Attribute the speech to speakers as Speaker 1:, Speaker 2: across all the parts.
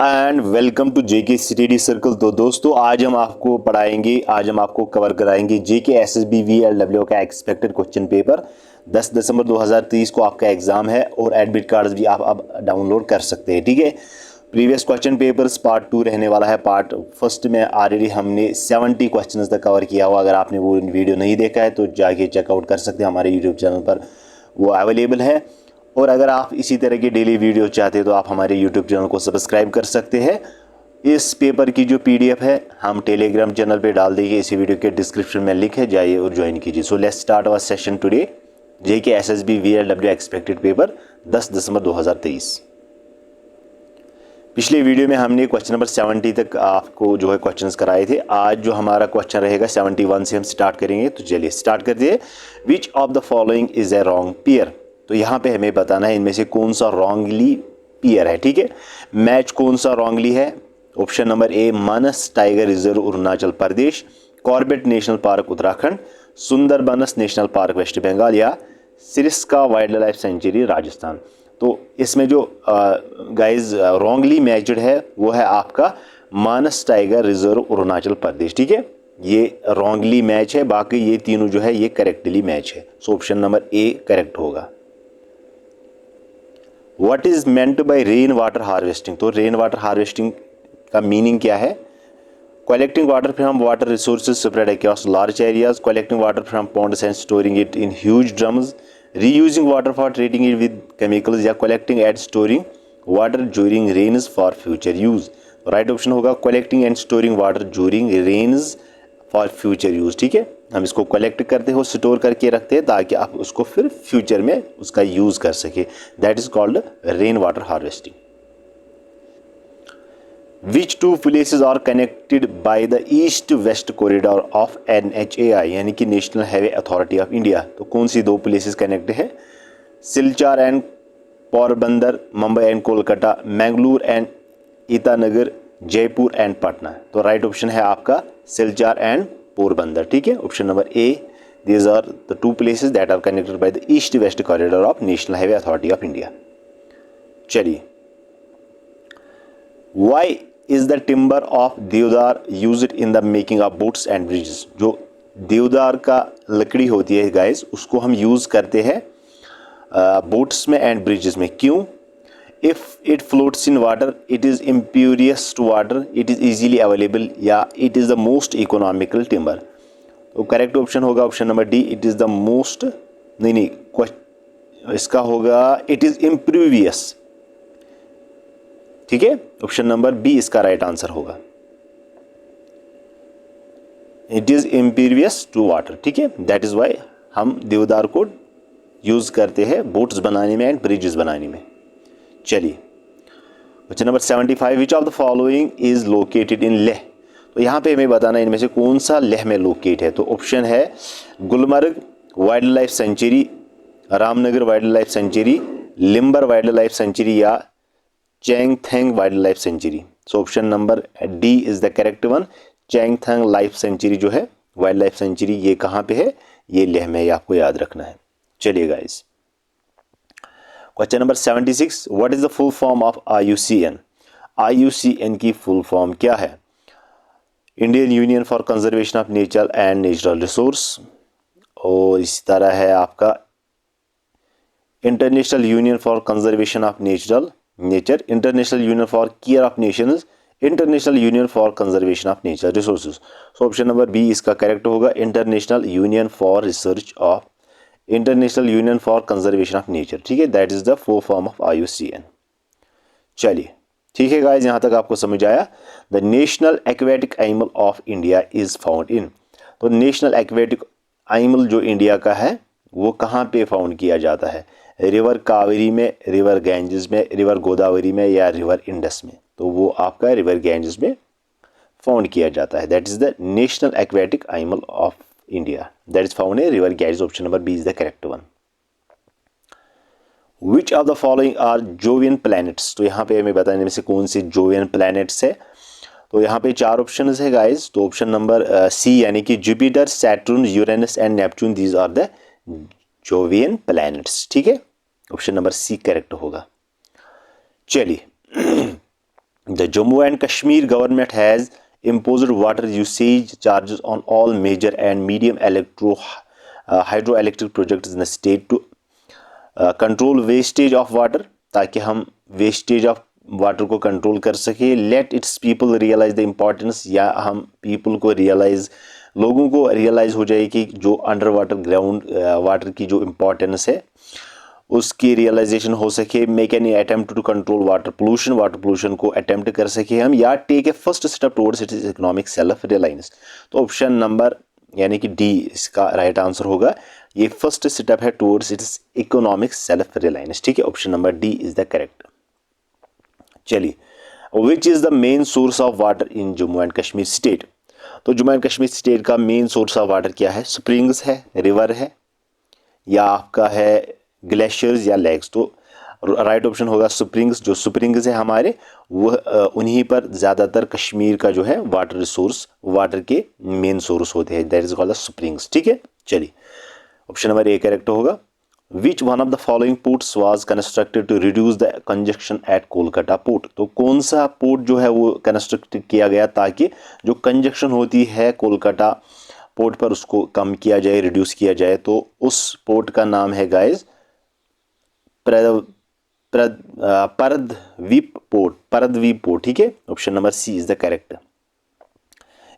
Speaker 1: And welcome to JK study circle. तो दोस्तों आज हम आपको कवर कराएंगे जेके एसएसबी वीएलडब्ल्यू का एक्सपेक्टेड क्वेश्चन पेपर। 10 दिसंबर 2023 को आपका एग्जाम है और एडमिट कार्ड्स भी आप अब डाउनलोड कर सकते हैं। ठीक है, प्रीवियस क्वेश्चन पेपर्स पार्ट 2 रहने वाला है। पार्ट फर्स्ट में ऑलरेडी हमने 70 क्वेश्चंस तक कवर किया हुआ। अगर आपने वो वीडियो नहीं देखा है तो जाके चेकआउट कर सकते हैं, हमारे यूट्यूब चैनल पर वो अवेलेबल है। और अगर आप इसी तरह की डेली वीडियो चाहते हैं तो आप हमारे यूट्यूब चैनल को सब्सक्राइब कर सकते हैं। इस पेपर की जो पीडीएफ है हम टेलीग्राम चैनल पे डाल देंगे, इसी वीडियो के डिस्क्रिप्शन में लिंक है, जाइए और ज्वाइन कीजिए। So let's start our session today, JK SSB VLW expected paper 10 दिसंबर 2023। पिछले वीडियो में हमने क्वेश्चन नंबर 70 तक आपको जो है क्वेश्चंस कराए थे। आज जो हमारा क्वेश्चन रहेगा 71 से हम स्टार्ट करेंगे। तो चलिए स्टार्ट करते हैं। विच of the following is a wrong pair. तो यहाँ पे हमें बताना है इनमें से कौन सा रॉन्गली पेयर है। ठीक है, मैच कौन सा रॉन्गली है। Option number A Manas tiger reserve Arunachal Pradesh, Corbett national park Uttarakhand, Sundarbans national park West Bengal या Sariska wildlife sanctuary Rajasthan. तो इसमें जो गाइज रॉन्गली मैच्ड है वो है आपका मानस टाइगर रिजर्व अरुणाचल प्रदेश। ठीक है, ये रॉन्गली मैच है, बाकी ये तीनों जो है ये करेक्टली मैच है। So option number A correct होगा। What is meant by rain water harvesting. तो रेन वाटर हार्वेस्टिंग का मीनिंग क्या है। Collecting water from water resources spread across large areas, collecting water from ponds and storing it in huge drums, reusing water for treating it with chemicals या collecting and storing water during rains for future use। Right option होगा collecting and storing water during rains for future use। ठीक है, हम इसको collect करते हो, store करके रखते हैं ताकि आप उसको फिर फ्यूचर में उसका यूज कर सके। That is called rain water harvesting. Which two places are connected by the east-west corridor of NHAI यानी कि national highway authority of India. तो कौन सी दो प्लेसेस कनेक्ट है। Silchar and Porbandar, Mumbai and Kolkata, Mangalore and Itanagar, Jaipur and Patna. तो राइट ऑप्शन है आपका सिलचार एंड पोरबंदर। ठीक है, option number A, these are the two places that are connected by the east west corridor of national highway authority of India. चलिए, why is the timber of deodar used in the making of boats and bridges. जो देवदार का लकड़ी होती है guys, उसको हम use करते हैं बोट्स में एंड ब्रिजेस में। क्यों। If it floats in water, it is impervious to water, it is easily available या it is the most economical timber. तो करेक्ट ऑप्शन होगा option number D, it is the most, नहीं इसका होगा it is impervious. ठीक है, option number B इसका right answer होगा, it is impervious to water. ठीक है, दैट इज वाई हम देवदार को यूज करते हैं बोट्स बनाने में एंड ब्रिजेस बनाने में। चलिए, question number 75, which of the following is located in Leh. तो यहाँ पे हमें बताना है इनमें से कौन सा लेह में लोकेट है। तो ऑप्शन है Gulmarg wildlife sanctuary, Ramnagar wildlife sanctuary, Limber wildlife sanctuary या Changthang wildlife sanctuary. So option number D is the correct one. Changthang life sanctuary जो है वाइल्ड लाइफ सेंचुरी, ये कहाँ पे है, ये लेह में, ये आपको याद रखना है। चलिए guys, question number 76, what is the full form of IUCN। IUCN की फुल फॉर्म क्या है। Indian union for conservation of nature and natural resource, और इसी तरह है आपका international union for conservation of nature, international union for care of nations, international union for conservation of nature resources. So option number B इसका correct होगा, international union for research of international union for conservation of nature. ठीक है, that is the full form of IUCN। चलिए, ठीक है guys, यहाँ तक आपको समझ आया। The national aquatic animal of India is found इन। तो नेशनल एक्वेटिक एनिमल जो इंडिया का है वो कहाँ पे फाउंड किया जाता है। रिवर कावेरी में, रिवर गैंजेस में, रिवर गोदावरी में या रिवर इंडस में। तो वो आपका रिवर गैंजेस में फाउंड किया जाता है। That is the national aquatic animal of India, that is found in river Ganges. Option number B is the correct one. Which of the following are Jovian planets. तो यहाँ पे हमें बताने में से कौन से जोवियन प्लैनेट्स है। तो यहाँ पे 4 ऑप्शन है गाइज। तो ऑप्शन नंबर सी यानी कि Jupiter, Saturn, Uranus and Neptune, these are the Jovian planets. ठीक है, ऑप्शन नंबर सी करेक्ट होगा। चलिए, the Jammu and Kashmir government has imposed water usage charges on all major and medium hydroelectric projects in the state to control wastage of water, ताकि हम wastage of water को control कर सके. Let its people realise the importance, या हम people को realise, लोगों को रियलाइज हो जाए कि जो अंडर वाटर ग्राउंड वाटर की जो इम्पोर्टेंस है उसकी रियलाइजेशन हो सके. Make any attempt to control water pollution को अटेम्प्ट कर सके हम, या take a first step towards its economic self reliance. तो ऑप्शन नंबर यानी कि डी इसका राइट आंसर होगा. ये फर्स्ट स्टेप है towards its economic self reliance. ठीक है, option number D is the correct. चलिए, which is the main source of water in Jammu and Kashmir state. तो जम्मू एंड कश्मीर स्टेट का मेन सोर्स ऑफ वाटर क्या है? स्प्रिंग्स है, रिवर है, या आपका है ग्लेशियर्स या लेक्स. तो राइट ऑप्शन होगा स्प्रिंग्स. जो स्प्रिंग्स है हमारे वह उन्हीं पर ज़्यादातर कश्मीर का जो है वाटर रिसोर्स, वाटर के मेन सोर्स होते हैं, that is called the springs. ठीक है, चलिए ऑप्शन नंबर ए करेक्ट होगा. Which one of the following ports was constructed to reduce the congestion at Kolkata port. तो कौन सा पोर्ट जो है वो कंस्ट्रक्ट किया गया ताकि जो कंजक्शन होती है कोलकाता पोर्ट पर उसको कम किया जाए, रिड्यूस किया जाए. तो उस पोर्ट का नाम है गाइज परदवीप पोर्ट. ठीक है, option number C is the correct.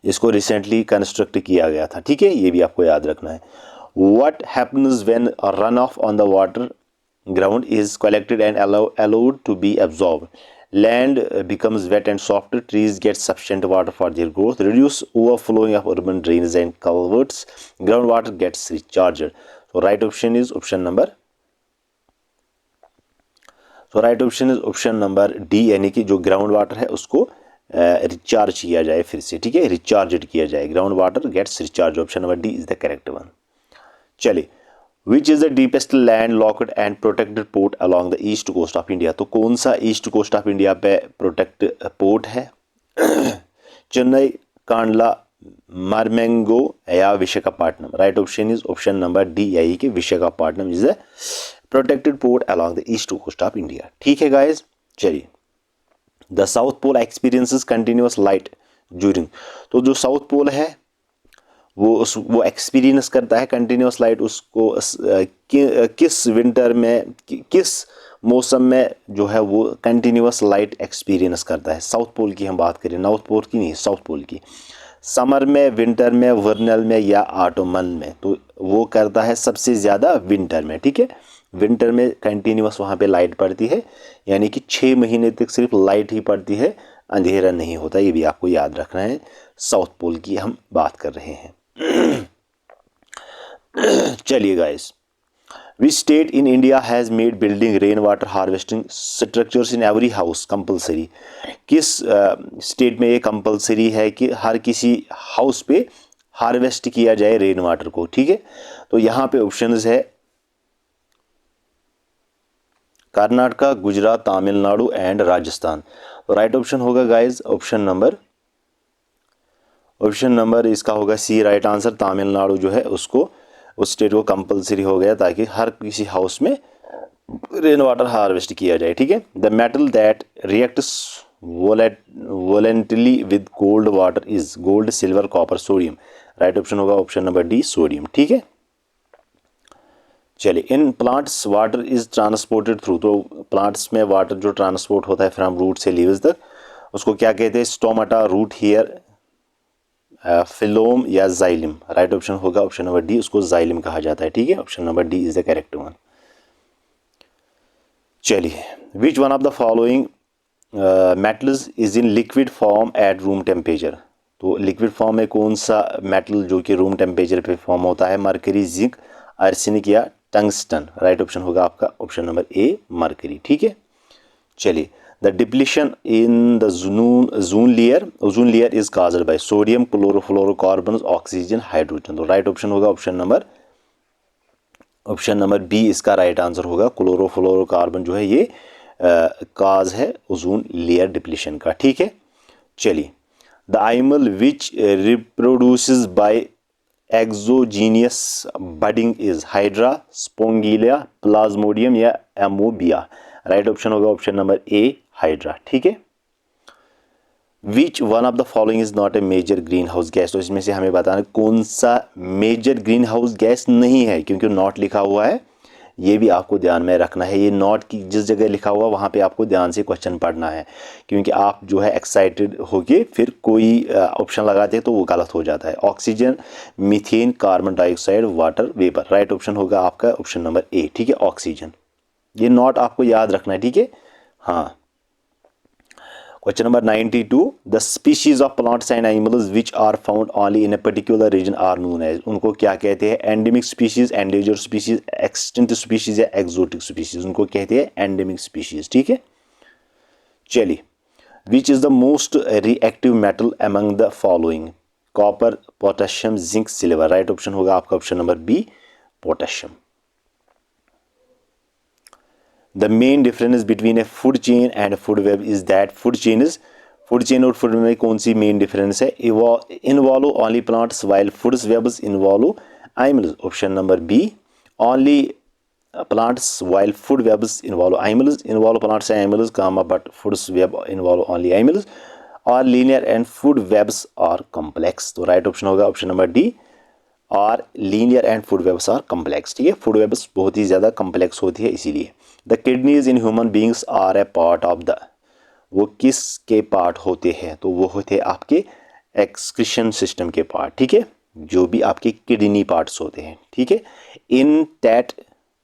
Speaker 1: इसको रिसेंटली कंस्ट्रक्ट किया गया था. ठीक है, ये भी आपको याद रखना है. What happens when a runoff on the water ground is collected and allowed to be absorbed? Land becomes wet and soft. Trees get sufficient water for their growth. Reduce overflowing of urban drains and culverts. Groundwater gets recharged. So right option is option number. So right option is option number D, यानी कि जो ground water है उसको recharge किया जाए फिर से. ठीक है, रिचार्ज किया जाए. Ground water gets recharge. Option number D is the correct one. चलिए, which is the deepest land locked and protected port along the east coast of India. तो कौन सा ईस्ट कोस्ट ऑफ इंडिया पे protect port है? चेन्नई, कांडला, मारमेंगो या Visakhapatnam. Right option is option number D, यही कि Visakhapatnam is the protected port along the east coast of India. ठीक है गाइज, चलिए. The South Pole experiences continuous light during. तो जो साउथ पोल है वो एक्सपीरियंस करता है कंटिन्यूअस लाइट. उसको किस विंटर में, किस मौसम में जो है वो कंटिन्यूअस लाइट एक्सपीरियंस करता है? साउथ पोल की हम बात करें, नॉर्थ पोल की नहीं, साउथ पोल की. समर में, विंटर में, वर्नल में या ऑटोमन में. तो वो करता है सबसे ज़्यादा विंटर में. ठीक है, विंटर में कंटिन्यूअस वहाँ पे लाइट पड़ती है, यानी कि 6 महीने तक सिर्फ लाइट ही पड़ती है, अंधेरा नहीं होता. ये भी आपको याद रखना है. साउथ पोल की हम बात कर रहे हैं. चलिए guys, which state in India has made building rain water harvesting structures in every house compulsory. किस स्टेट में ये कंपलसरी है कि हर किसी हाउस पे हार्वेस्ट किया जाए रेन वाटर को? ठीक है, तो यहाँ पे ऑप्शंस है कर्नाटका, गुजरात, तमिलनाडु एंड राजस्थान. तो राइट ऑप्शन होगा गाइज ऑप्शन नंबर इसका होगा सी, राइट आंसर. तमिलनाडु जो है उसको, उस स्टेट को कंपलसरी हो गया ताकि हर किसी हाउस में रेन वाटर हार्वेस्ट किया जाए. ठीक है. The metal that reacts violently with cold water is gold, silver, copper, sodium. Right option होगा ऑप्शन नंबर डी, सोडियम. ठीक है, चलिए. In plants water is transported through. तो प्लांट्स में वाटर जो ट्रांसपोर्ट होता है फ्रॉम रूट से लीव्स तक, उसको क्या कहते हैं? स्टोमाटा, रूट हेयर, फिलोम या जाइलम. राइट ऑप्शन होगा ऑप्शन नंबर डी, उसको जाइलम कहा जाता है. ठीक है, option number D is the correct one. चलिए, which one of the following metals is in liquid form at room temperature. तो लिक्विड फॉर्म में कौन सा मेटल जो कि रूम टेम्परेचर पे फॉर्म होता है? मरकरी, जिंक, आर्सेनिक या टंगस्टन. राइट ऑप्शन होगा आपका ऑप्शन नंबर ए, मरकरी. ठीक है, चलिए. The depletion in the ozone layer is caused by sodium, chlorofluorocarbon, oxygen, hydrogen. तो राइट ऑप्शन होगा ऑप्शन नंबर बी, इसका राइट आंसर होगा. क्लोरोफ्लोरोकार्बन जो है ये काज है ओजोन लेयर डिप्लीशन का. ठीक है, चलिए. The animal which reproduces by exogenous budding is hydra, spongilla, plasmodium या एमोबिया. राइट ऑप्शन होगा ऑप्शन नंबर ए, हाइड्रा. ठीक है, which one of the following is not a major green house gas. तो इसमें से हमें बताना कौन सा मेजर ग्रीन हाउस गैस नहीं है, क्योंकि नॉट लिखा हुआ है, ये भी आपको ध्यान में रखना है। ये नॉट की जिस जगह लिखा हुआ वहाँ पे आपको ध्यान से क्वेश्चन पढ़ना है, क्योंकि आप जो है एक्साइटेड होके फिर कोई ऑप्शन लगाते हैं तो वो गलत हो जाता है। Oxygen, methane, carbon dioxide, water vapour. Right option होगा आपका ऑप्शन नंबर ए, ठीक है, ऑक्सीजन। ये नॉट आपको याद रखना है, ठीक है। हाँ, question number 92, the species of plants and animals which are found only in a particular region are known as. उनको क्या कहते हैं? Endemic species, endangered species, extinct species या एक्सोटिक स्पीशीज। उनको कहते हैं एंडेमिक स्पीशीज, ठीक है। चलिए, which is the most reactive metal among the following? Copper, potassium, zinc, silver. Right option होगा आपका option number B, potassium. The main difference between a food chain and a food web is that food chain और food में कौन सी main difference है? Involve only plants while food webs involve animals. Option number B. Only plants while food webs involve animals. Involve plants and animals, but food web involve only animals. Or linear and food webs are complex. तो right option होगा option number D. और linear and food webs are complex, ठीक है। Food webs बहुत ही ज़्यादा complex होती है इसीलिए। The kidneys in human beings are a part of the, वो किसके पार्ट होते हैं? तो वो होते हैं आपके एक्सक्रीशन सिस्टम के पार्ट, ठीक है, जो भी आपके किडनी पार्ट्स होते हैं, ठीक है। In that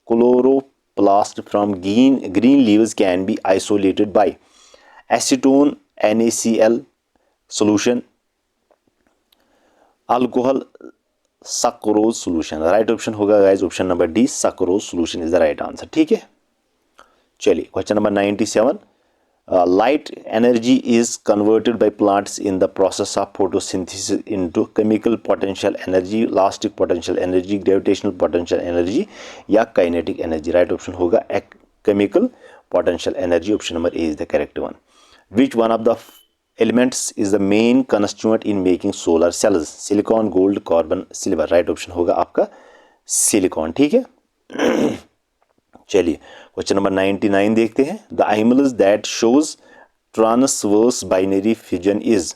Speaker 1: chloroplast from green leaves can be isolated by acetone NaCl solution, alcohol, sucrose solution. Right option होगा guys option number D, sucrose solution is the right answer, ठीक है। चलिए, question number 97, light energy is converted by plants in the process of photosynthesis into chemical potential energy, elastic potential energy, gravitational potential energy या kinetic energy. Right option होगा chemical potential energy, option number A is the correct one. Which one of the elements is the main constituent in making solar cells? Silicon, gold, carbon, silver. Right option होगा आपका silicon, ठीक है। चलिए, question number 99 देखते हैं। The animals that shows transverse binary fission is,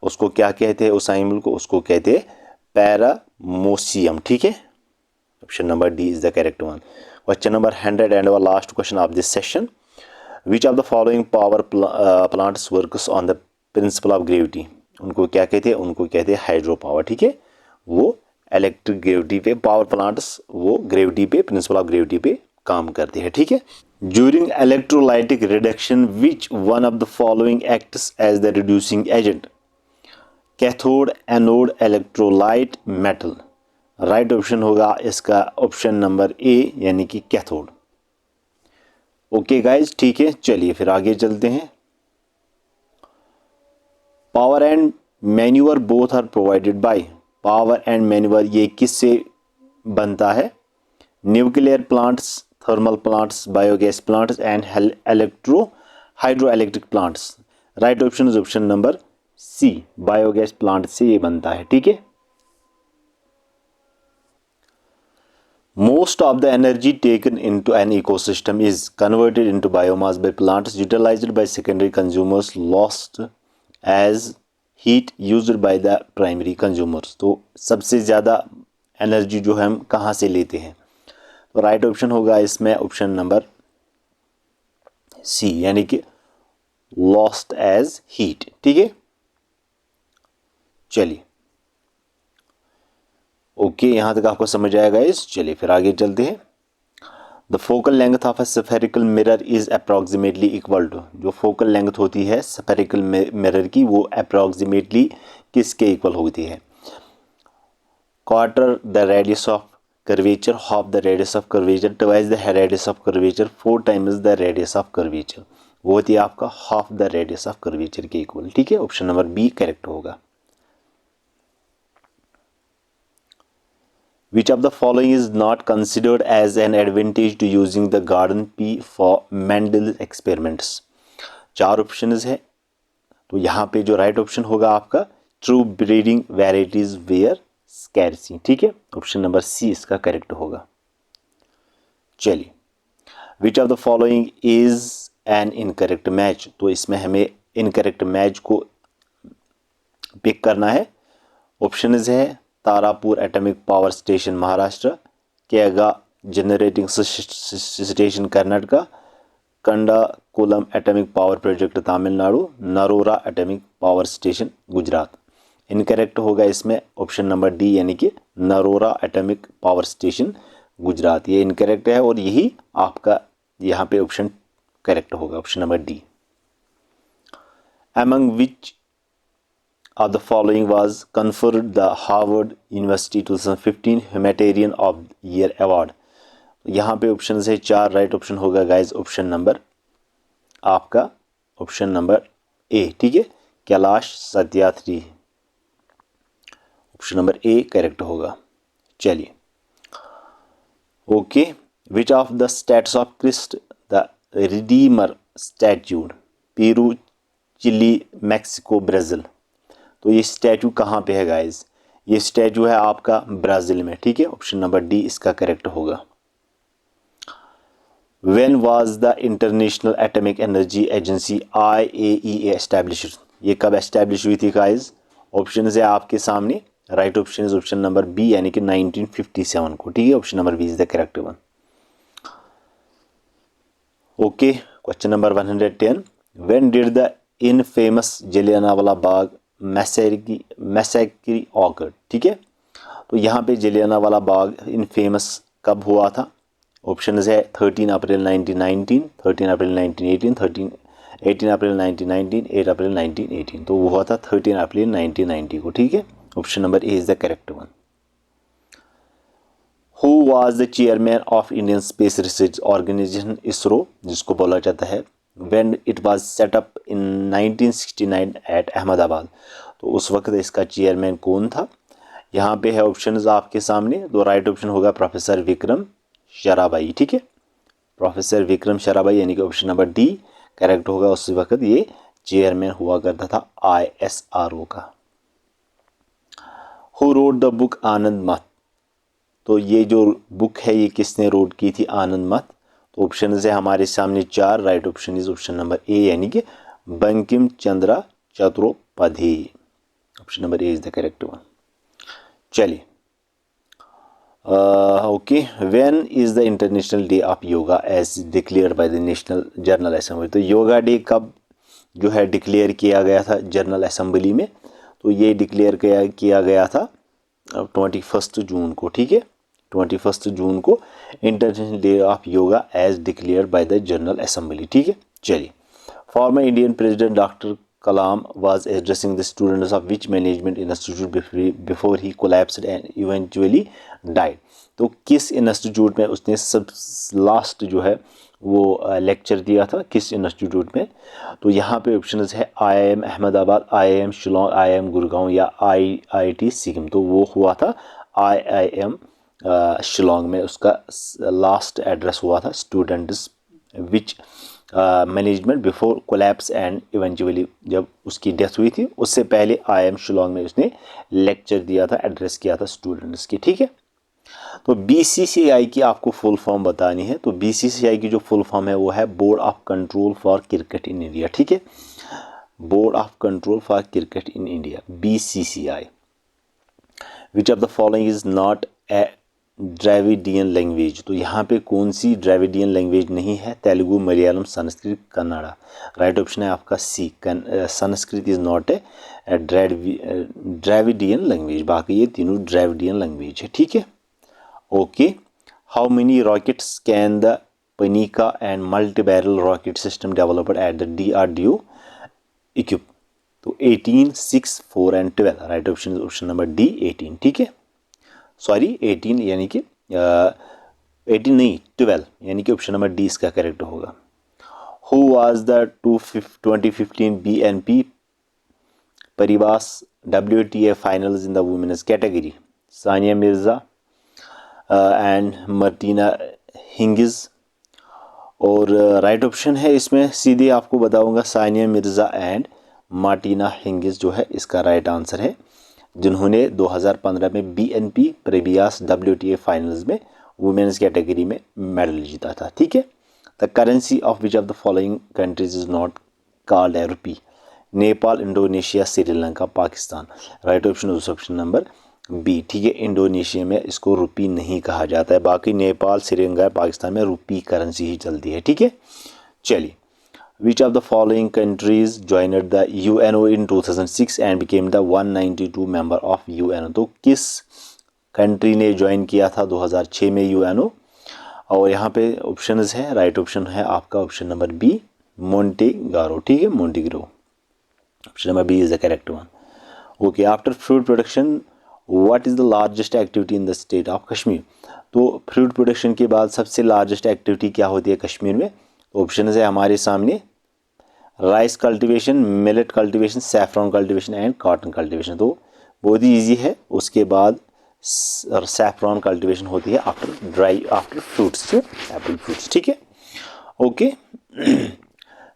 Speaker 1: उसको क्या कहते हैं? उस एनिमल को उसको कहते हैं पैरामोसियम, ठीक है। Option number D is the correct one. Question number 100 and our last question of this session, which of the following power plants works on the principle of gravity? उनको क्या कहते हैं? उनको कहते हैं हाइड्रो पावर, ठीक है। वो इलेक्ट्रिक ग्रेविटी पे, पावर प्लांट्स वो ग्रेविटी पे, प्रिंसिपल ऑफ ग्रेविटी पे काम करते हैं, ठीक है। During electrolytic reduction which one of the following acts as the reducing agent? Cathode, anode, electrolyte, metal. Right option होगा इसका ऑप्शन नंबर ए, यानी कि कैथोड। ओके गाइज, ठीक है। चलिए फिर आगे चलते हैं। Power and manure both are provided by, power and manure ये किससे बनता है? Nuclear plants, thermal plants, biogas plants and hydro electric plants. Right option is option number C, biogas plant से ये बनता है, ठीक है। Most of the energy taken into an ecosystem is converted into biomass by plants, utilized by secondary consumers, lost as heat used by the primary consumers। तो सबसे ज़्यादा energy जो हम कहाँ से लेते हैं? तो राइट ऑप्शन होगा इसमें ऑप्शन नंबर सी, यानी कि लॉस्ट एज हीट, ठीक है। चलिए, ओके, यहाँ तक आपको समझ आएगा इस। चलिए फिर आगे चलते हैं। The focal length of a spherical mirror is approximately equal to, जो फोकल लेंथ होती है स्फेरिकल मिरर की वो अप्रॉक्सीमेटली किसके इक्वल होती है? Quarter the radius of curvature, half the radius of curvature, twice the radius of curvature, 4 times the radius of curvature. वो होती है आपका half the radius of curvature के इक्वल, ठीक है। ऑप्शन नंबर बी करेक्ट होगा। Which of the following is not considered as an advantage to using the garden pea for Mendel's experiments? 4 options है, तो यहाँ पे जो राइट ऑप्शन होगा आपका ट्रू ब्रीडिंग वेराइटीज वेयर स्कैरसी, ठीक है। ऑप्शन नंबर सी इसका करेक्ट होगा। चलिए, which of the following is an incorrect match? तो इसमें हमें इनकरेक्ट मैच को पिक करना है। ऑप्शन है Tarapur atomic power station Maharashtra, Kaiga generating station Karnataka, Kudankulam atomic power project Tamil Nadu, Narora atomic power station Gujarat. Incorrect होगा इसमें ऑप्शन नंबर डी यानी कि Narora atomic power station Gujarat. ये इनकरेक्ट है और यही आपका यहाँ पे ऑप्शन करेक्ट होगा, option number D. Among which of the following was conferred the Harvard University 2015 Humanitarian of Year Award? यहाँ पे ऑप्शन है 4, राइट ऑप्शन होगा गाइज ऑप्शन नंबर आपका ऑप्शन नंबर ए, ठीक है, Kailash Satyarthi, option number A correct होगा। चलिए, okay, which of the states of Christ the Redeemer statue, Peru, Chile, Mexico, Brazil. तो ये स्टैचू कहाँ पे है गाइज? ये स्टैचू है आपका ब्राज़ील में, ठीक है, ऑप्शन नंबर डी इसका करेक्ट होगा। When was the International Atomic Energy Agency IAEA established? ये कब एस्टैब्लिश हुई थी गाइज? ऑप्शन है आपके सामने, right option is option number B यानी कि 1957 को, ठीक है, option number B is the correct one. Okay, question number 110, when did the infamous Jallianwala Bagh massacre occurred? ठीक है, तो यहाँ पे जलियांवाला बाग इनफेमस कब हुआ था? ऑप्शन है 13 अप्रैल 1919, 13 अप्रैल 1918, 18 अप्रैल 1919, 8 अप्रैल 1918। तो वो हुआ था 13 अप्रैल 1990 को, ठीक है, option number A is the correct one. Who was the chairman of Indian Space Research Organisation ISRO, जिसको बोला जाता है, when it was set up in 1969 at Ahmedabad? तो उस वक्त इसका चेयरमैन कौन था? यहाँ पे है ऑप्शन आपके सामने, तो राइट ऑप्शन होगा प्रोफेसर विक्रम साराभाई, ठीक है, प्रोफेसर विक्रम साराभाई यानी कि ऑप्शन नंबर डी करेक्ट होगा। उस वक्त ये चेयरमैन हुआ करता था ISRO का। हु रोड द बुक आनंद मठ? तो ये जो बुक है ये किसने रोड की थी आनंद मठ? तो ऑप्शन है हमारे सामने 4, right option is option number A यानी कि Bankim Chandra Chattopadhyay, option number A is the correct one. चलिए, okay, when is the international day of yoga as declared by the national general assembly? तो योगा डे कब जो है डिक्लेयर किया गया था जनरल असेंबली में? तो ये डिक्लेयर किया गया था 21 जून को, ठीक है, 21 जून को International day of yoga as declared by the General Assembly, ठीक है। चलिए, former Indian president doctor Kalam was addressing the students of which management institute before he collapsed and eventually died? तो किस इंस्टीट्यूट में उसने सब लास्ट जो है वो लेक्चर दिया था, किस इंस्टीट्यूट में? तो यहाँ पे ऑप्शन है IIM Ahmedabad, IIM Shillong, IIM Gurgaon या IIT सिक्किम। तो वो हुआ था IIM शिलोंग में, उसका लास्ट एड्रेस हुआ था students which management before collapse and eventually, जब उसकी डेथ हुई थी उससे पहले IIM शिलोंग में उसने लेक्चर दिया था, एड्रेस किया था स्टूडेंट्स की, ठीक है। तो BCCI की आपको फुल फॉर्म बतानी है। तो BCCI की जो फुल फॉर्म है वो है board of control for cricket in India, ठीक है, board of control for cricket in India, BCCI। Which of the following is not a Dravidian language? तो यहाँ पे कौन सी द्रविडियन लैंग्वेज नहीं है? तेलुगु, मलयालम, संस्कृत, कन्नड़ा। राइट ऑप्शन है आपका C, Sanskrit is not a Dravidian language, बाकी ये तीनों द्रविडियन लैंग्वेज है, ठीक है। Okay, how many rockets can the Pinaka and multi barrel rocket system developed at the DRDO equip? तो 18, 6, 4 and 12। Right option is option number D 18, ठीक है, sorry 18 यानी कि 18 नहीं 12 यानी कि ऑप्शन नंबर डी इसका करेक्ट होगा। Who was the 2015 BNP Paribas WTA finals in the women's category? Sania Mirza and Martina Hingis. और राइट ऑप्शन है इसमें सीधे आपको बताऊंगा Sania Mirza and Martina Hingis जो है इसका राइट आंसर है, जिन्होंने 2015 में BNP परिवास WTA फाइनल्स में वुमेन्स कैटेगरी में मेडल जीता था, ठीक है। The currency of which of the following countries is not called a rupee? Nepal, Indonesia, Sri Lanka, Pakistan. Right option is option number B, ठीक है। इंडोनेशिया में इसको रुपी नहीं कहा जाता है, बाकी नेपाल, श्रीलंका, पाकिस्तान में रुपी करेंसी ही चलती है, ठीक है। चलिए, which of the following countries joined the UNO in 2006 and became the 192 member of UNO. तो किस कंट्री ने ज्वाइन किया था 2006 में यूएनओ? और यहाँ पे ऑप्शंस है, राइट ऑप्शन है आपका ऑप्शन नंबर बी, मोंटेगारो, ठीक है, Montenegro. Option number B is the correct one. Okay, after fruit production what is the largest activity in the state of Kashmir? तो फ्रूट प्रोडक्शन के बाद सबसे लार्जेस्ट एक्टिविटी क्या होती है कश्मीर में? ऑप्शन है हमारे सामने, rice cultivation, millet cultivation, saffron cultivation and cotton cultivation. तो बहुत ही ईजी है। उसके बाद सैफरॉन कल्टीवेशन होती है आफ्टर फ्रूट्स, एप्पल फ्रूट्स, ठीक है। Okay,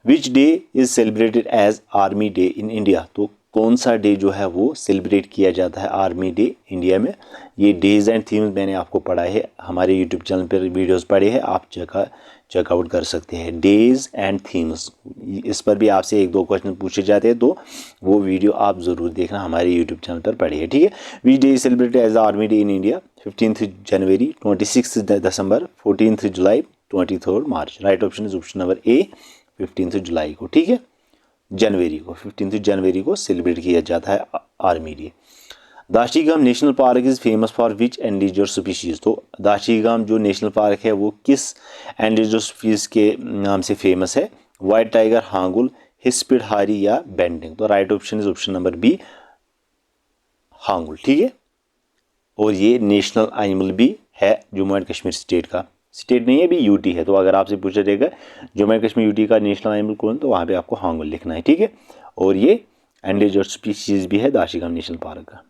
Speaker 1: which day is celebrated as army day in India? तो कौन सा डे जो है वो सेलिब्रेट किया जाता है आर्मी डे इंडिया में? ये डेज एंड थीम्स मैंने आपको पढ़ा है, हमारे यूट्यूब चैनल पर वीडियोस पढ़े हैं, आप चेकआउट कर सकते हैं। डेज एंड थीम्स, इस पर भी आपसे एक दो क्वेश्चन पूछे जाते हैं, तो वो वीडियो आप ज़रूर देखना, हमारे यूट्यूब चैनल पर पढ़िए, ठीक है। Which day is celebrated as army day in India? 15 January, 26 December, 14 July, 23 March. Right option is option number A, 15 जुलाई को, ठीक है, जनवरी को, 15 जनवरी को सेलिब्रेट किया जाता है army day. Dachigam national park is famous for which endangered species? तो दाशीगाम जो नेशनल पार्क है वो किस एंडेंजर्ड स्पीशीज़ के नाम से फेमस है? वाइट टाइगर, हांगुल, हिस्पिड हारी या बेंटिंग। तो right option is option number B, hangul, ठीक है। और ये नेशनल एनिमल भी है जम्मू एंड कश्मीर स्टेट का, स्टेट नहीं है भी, यूटी है। तो अगर आपसे पूछा जाएगा जम्मू एंड कश्मीर यूटी का नेशनल एनिमल कौन, तो वहाँ पे आपको हांगुल लिखना है, ठीक है। और ये एंडेंजर्ड स्पीशीज़ भी है दाशीगाम नेशनल पार्क का।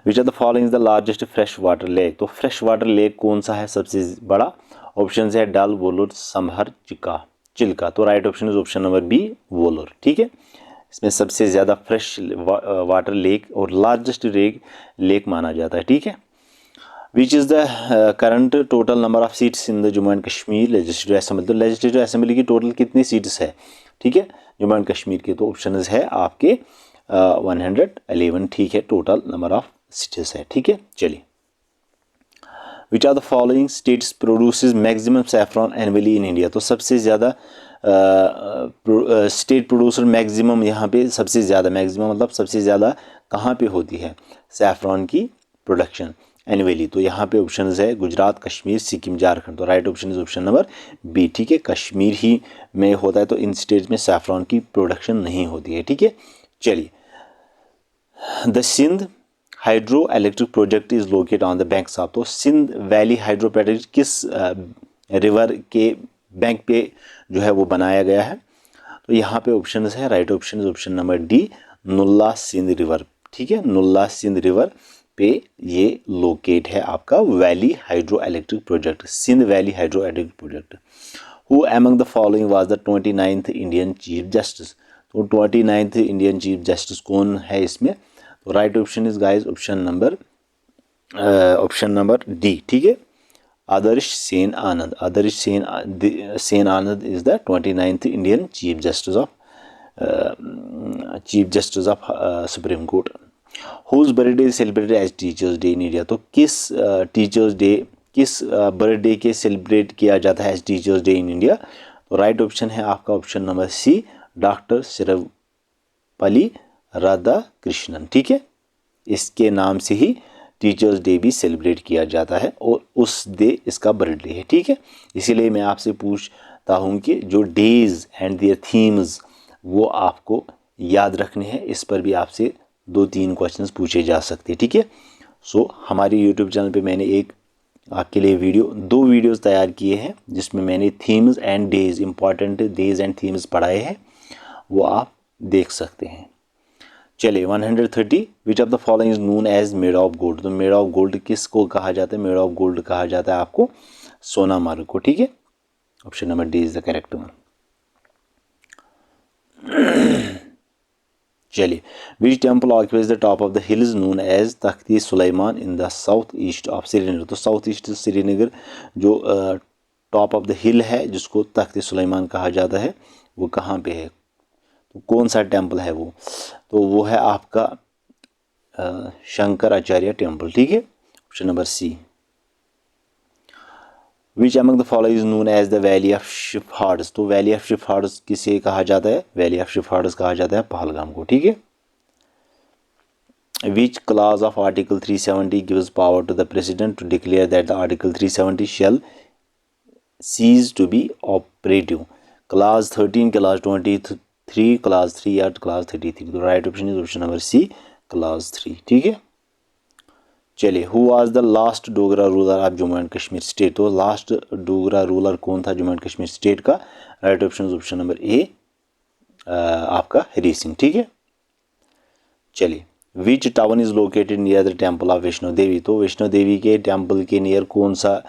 Speaker 1: Which are the following is the largest fresh water lake? तो फ्रेश वाटर लेक कौन सा है सबसे बड़ा? ऑप्शन है डल, वोलूर, समहर, चिल्का। तो right option is option number B, Wular, ठीक है। इसमें सबसे ज़्यादा फ्रेश वाटर लेक और लार्जेस्ट लेक माना जाता है, ठीक है। Which is the current total number of seats in the Jammu and Kashmir legislative assembly? तो लेजिस्लेटिव असेंबली की टोटल कितनी सीट्स है, ठीक है, जम्मू एंड कश्मीर के? तो ऑप्शन है आपके 111, ठीक है, टोटल नंबर ऑफ सीट्स है, ठीक है। चलिए, which are the following states produces maximum saffron annually in India? तो सबसे ज़्यादा स्टेट प्रोड्यूसर मैक्सिमम, यहाँ पे सबसे ज़्यादा, मैक्सिमम मतलब सबसे ज़्यादा कहाँ पे होती है सैफरॉन की प्रोडक्शन एनुअली? तो यहाँ पे ऑप्शन है गुजरात, कश्मीर, सिक्किम, झारखंड। तो right option is option number B, ठीक है, कश्मीर ही में होता है, तो इन स्टेट्स में सैफरॉन की प्रोडक्शन नहीं होती है, ठीक है। चलिए, the Sindh hydro electric project is located on the banks of? तो सिंध वैली हाइड्रो प्रोजेक्ट किस रिवर के बैंक पे जो है वो बनाया गया है? तो यहाँ पे ऑप्शन है, right option is option number D, Nulla Sindh river, ठीक है, नुल्ला सिंध रिवर पे ये लोकेट है आपका valley hydro electric project, Sindh valley hydro electric project. Who among the following was the 29th Indian chief justice? तो 29th इंडियन चीफ जस्टिस कौन है इसमें? तो right option is guys option number D, ठीक है, Adarsh Sen Anand. Adarsh Sen Anand is the 29th Indian chief justice of supreme court. Whose birthday is celebrated as teachers day in India? तो किस teachers day, किस birthday के सेलिब्रेट किया जाता है as teachers day in India? तो राइट ऑप्शन है आपका option number C, doctor Sarvepalli Radhakrishnan, ठीक है। इसके नाम से ही टीचर्स डे भी सेलिब्रेट किया जाता है और उस डे इसका बर्थडे है, ठीक है। इसीलिए मैं आपसे पूछता हूँ कि जो डेज एंड देयर थीम्स वो आपको याद रखने हैं, इस पर भी आपसे 2-3 क्वेश्चंस पूछे जा सकते हैं, ठीक है। सो हमारे यूट्यूब चैनल पे मैंने एक आपके लिए 2 वीडियोस तैयार किए हैं जिसमें मैंने themes and days, important days and themes पढ़ाए हैं, वो आप देख सकते हैं। चलिए, 130 which of the following is known as made of gold? तो मेड ऑफ गोल्ड किसको कहा जाता है? मेड ऑफ गोल्ड कहा जाता है आपको सोनामार्ग को, ठीक है। Option number D is the correct one. चलिए, which temple occupies the top of the hills known as Takht-i-Suleman in the south east of Srinagar? तो साउथ ईस्ट श्रीनगर जो टॉप ऑफ द हिल है जिसको तख्ती सुलेमान कहा जाता है, वो कहाँ पे है? तो कौन सा टेम्पल है वो? तो वो है आपका शंकराचार्य टेम्पल, ठीक है, option number C. Which among the following is known as the valley of shepherds? तो वैली ऑफ शिफहार्ड्स किसे कहा जाता है? वैली ऑफ शिफहार्ड्स कहा जाता है पहलगाम को, ठीक है। Which clause of Article 370 gives power to the President to declare that the Article 370 shall cease to be operative? Clause 13, Clause 23, Clause 3 or Clause 33? तो right option is option number C, Clause 3, ठीक है। चलिए, who was the last Dogra ruler of Jammu and Kashmir state? तो last Dogra ruler कौन था Jammu and Kashmir state का? Right option is option number A, आपका हरी सिंह, ठीक है। चलिए, which town is located near the temple of Vaishno Devi? तो वैष्णो देवी के टेम्पल के नियर कौन सा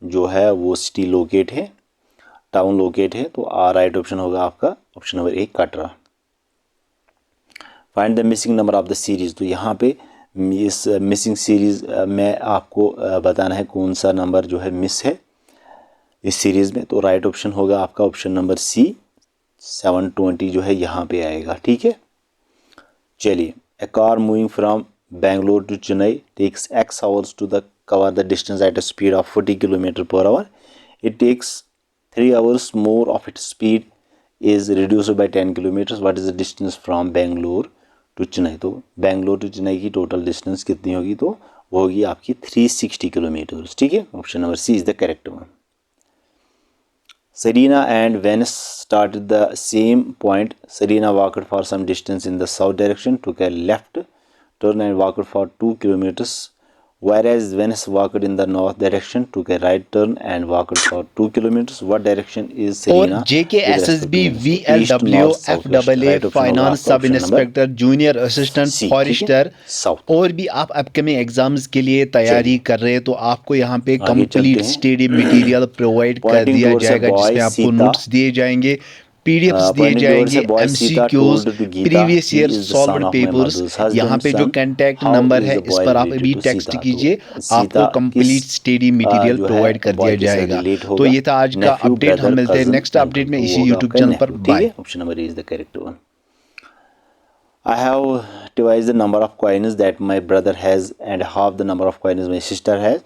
Speaker 1: जो है वो सिटी लोकेट है, टाउन लोकेट है? तो राइट ऑप्शन होगा आपका option number A, Katra. Find the missing number of the series? तो यहाँ पे इस मिसिंग सीरीज में आपको बताना है कौन सा नंबर जो है मिस है इस सीरीज में। तो राइट ऑप्शन होगा आपका ऑप्शन नंबर सी, 720 जो है यहाँ पे आएगा, ठीक है। चलिए, a car moving from Bangalore to Chennai takes X hours to cover the distance at a speed of 40 km per hour. It takes 3 hours more of its speed is reduced by 10 kilometers. What is the distance from Bangalore to Chennai? तो Bangalore to Chennai की total distance कितनी होगी? तो वो होगी आपकी 360 kilometres, ठीक है। Option number C is the correct one. Serena and Venus started the same point. Serena walked for some distance in the south direction, took a left turn and walked for 2 kilometers, whereas Venus walked in the north direction, took a right turn and walked for 2 kilometers. What direction is Serena?
Speaker 2: और JKSSB VLW FAA finance sub inspector junior assistant forester और भी आप upcoming exams के लिए तैयारी कर रहे हैं तो आपको यहाँ पे कंप्लीट स्टडी मटेरियल प्रोवाइड कर दिया जाएगा जिसमें आपको नोट्स दिए जाएंगे, पीडीएफ्स दिए जाएंगे, MCQs, previous year solved papers. यहाँ पे जो कांटेक्ट नंबर है इस पर आप अभी टेक्स्ट कीजिए, आपको कंप्लीट स्टडी मटेरियल प्रोवाइड कर दिया जाएगा। तो ये था आज का अपडेट, हम मिलते हैं नेक्स्ट अपडेट में इसी यूट्यूब चैनल पर। Bye.
Speaker 1: Option number is the correct one. I have devised the number of coins that my brother has and half the number of coins my sister has.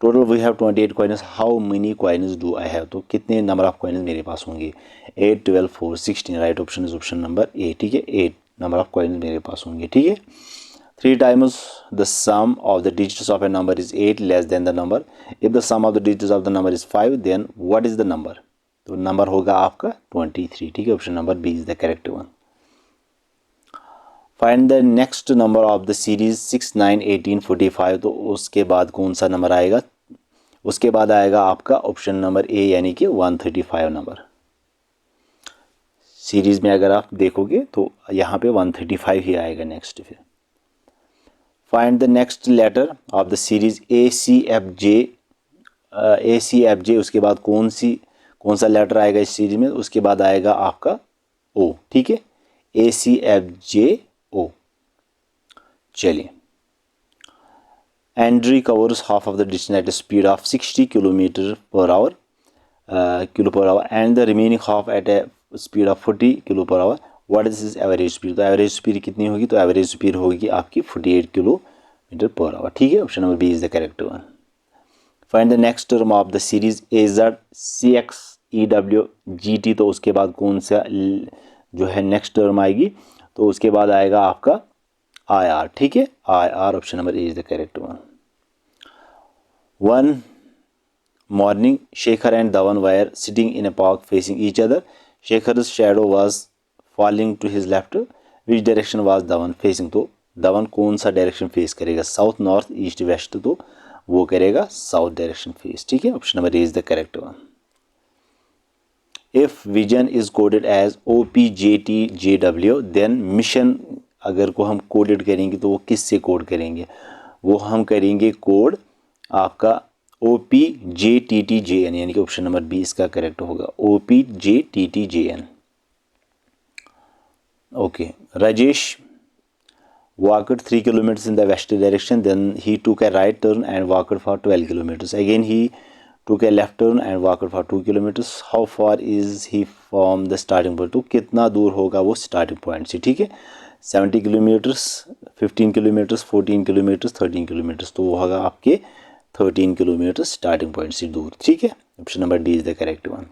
Speaker 1: Total we have 28 coins. How many coins do I have? तो कितने number of coins मेरे पास होंगे? 8, 12, 4, 16. Right option is option number A, ठीक है। 8 number of coins मेरे पास होंगे, ठीक है। 3 times the sum of the digits of a number is 8 less than the number. If the sum of the digits of the number is 5, then what is the number? तो नंबर होगा आपका 23, ठीक है। Option number B is the correct one. Find the next number of the series 6, 9, 18, 45। तो उसके बाद कौन सा नंबर आएगा? उसके बाद आएगा आपका ऑप्शन नंबर ए यानी कि 135 नंबर। सीरीज में अगर आप देखोगे तो यहाँ पे 135 ही आएगा नेक्स्ट। फिर find the next letter of the series ACFJ। उसके बाद कौन सा लेटर आएगा इस सीरीज में? उसके बाद आएगा आपका ओ, ठीक है। ACFJ O। चलिए, Andre covers half of the distance at a speed of 60 km per hour and the remaining half at a speed of 40 km per hour. What is his average speed? तो average speed कितनी होगी? तो average speed होगी आपकी 48 km per hour, ठीक है। Option number B is the correct one. Find the next term of the series AZCXEWGT। तो उसके बाद कौन सा जो है नेक्स्ट टर्म आएगी? तो उसके बाद आएगा आपका IR, ठीक है। IR option number A is the correct one. One morning, Shekhar and Dhawan were sitting in a park facing each other. Shekhar's shadow was falling to his left. Which direction was Dhawan facing? तो धवन कौन सा direction face करेगा? South, north, east, west. तो वो करेगा south direction face, ठीक है। Option number A is the correct one. If vision is coded as OPJTJW, then mission अगर को हम कोडेड करेंगे तो वो किससे कोड करेंगे? वो हम करेंगे कोड आपका OPJTTJN, यानी कि ऑप्शन नंबर बी इसका करेक्ट होगा, OPJTTJN। Okay, Rajesh walked 3 kilometers in the west direction, then he took a right turn and walked for 12 kilometers. Again he took a left turn and walked for 2 kilometers. How far is he from the starting point? तो कितना दूर होगा वो starting point से, ठीक है. 70 kilometres, 15 kilometres, 14 kilometres, 13 kilometres, तो वो होगा आपके 13 किलोमीटर्स स्टार्टिंग पॉइंट से दूर, ठीक है. Option number D is the correct one.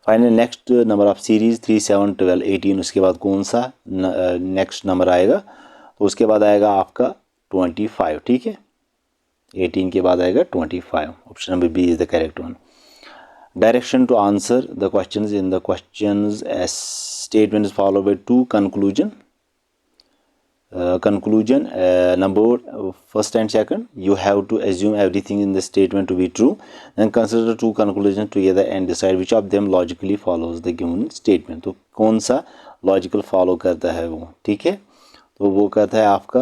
Speaker 1: Final next number of series 3, 7, 12, 18. उसके बाद कौन सा नेक्स्ट नंबर आएगा? तो उसके बाद आएगा आपका 25, ठीक है. 18 के बाद आएगा 25. Option number B is the correct one. Direction to answer the questions in the questions as statement is followed by 2 conclusion. Conclusion number first and second, you have to assume everything in the statement to be true, then consider the 2 conclusions together and decide which of them logically follows the given statement. तो कौन सा logical follow करता है वो, ठीक है. तो वो कहता है आपका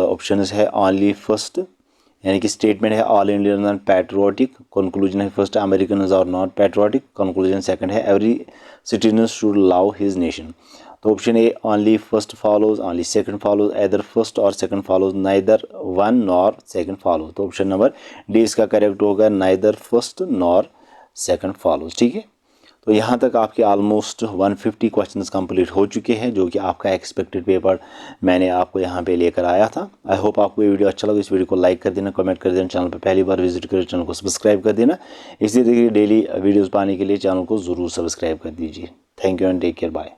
Speaker 1: ऑप्शन है ओनली फर्स्ट, यानी कि स्टेटमेंट है all Indian are patriotic. Conclusion है first American are not patriotic. Conclusion second है every citizen should love his nation. तो option A only first follows, only second follows, either first or second follows, neither one nor second follows. तो option number D इसका correct होगा, neither first nor second follows, ठीक है. तो यहाँ तक आपके ऑलमोस्ट 150 क्वेश्चंस कंप्लीट हो चुके हैं, जो कि आपका एक्सपेक्टेड पेपर मैंने आपको यहाँ पे लेकर आया था. आई होप आपको ये वीडियो अच्छा लगा. इस वीडियो को लाइक कर देना, कमेंट कर देना, चैनल पर पहली बार विजिट करें चैनल को सब्सक्राइब कर देना. इसी तरीके डेली वीडियोज़ पाने के लिए चैनल को ज़रूर सब्सक्राइब कर दीजिए. Thank you and take care, bye.